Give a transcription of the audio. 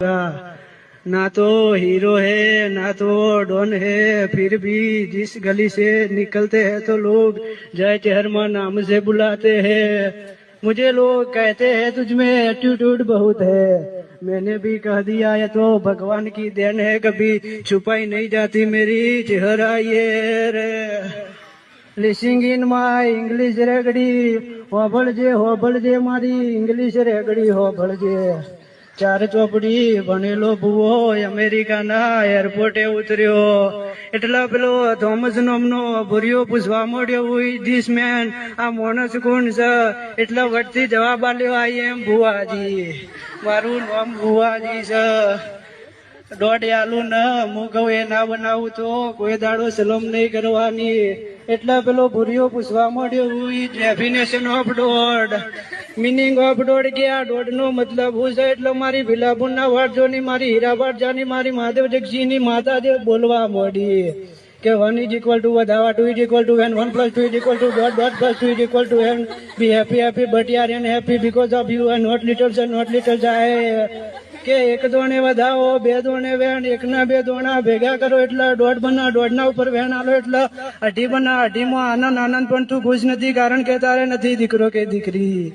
ना तो हीरो है ना तो डॉन है, फिर भी जिस गली से निकलते हैं तो लोग जय चेहरमा नाम से बुलाते हैं। मुझे लोग कहते हैं तुझ में एटीट्यूड बहुत है, मैंने भी कह दिया ये तो भगवान की देन है, कभी छुपाई नहीं जाती मेरी चेहरा ये रे। लिसिंग इन माय इंग्लिश रेगड़ी, होबळजे मारी इंग्लिश रेगड़ी होबळजे। ચાર ચોપડી ભણેલો ભૂવો અમેરિકાના એરપોર્ટે ઉતર્યો, એટલા પેલો થોમસ નામનો ભૂરિયો પૂછવા મળ્યો, હુઈ ધીસ મેન, આ માણસ કોણ છે? એટલા વટથી જવાબ આલ્યો, આઈ એમ ભુવાજી, મારું નામ ભુવાજી છે। દોઢ આલું ને હું કહું એ ના બનાવું તો કોઈ દાડો સલામ નહીં કરવાની। એટલા પેલો ભૂરિયો પૂછવા માંડ્યો, હુઈ ડેફિનેશન ઓફ દોઢ, મીનિંગ ઓફ દોઢ કે આ દોઢ નો મતલબ હું છે? એટલે મારી ભીલાપુરના વાટજોની, મારી હીરાબાટજાની, મારી મહાદેવ જગસીની માતાદેવ બોલવા માંડી કે 1 is equal to વધાવા, 2 is equal to n, 1 plus 2 is equal to dot dot plus 2 is equal to n, be happy but you are unhappy because of you and not little son, not little child। કે એક દોણે વધાવો, બે દોણે વેણ, એકના બે દોણા ભેગા કરો એટલે દોઢ બના, દોઢના ઉપર વેણ આલો એટલે અઢી બના, અઢીમાં આનંદ, આનંદ પણ તું ખુશ નથી કારણ કે તારે નથી દીકરો કે દીકરી।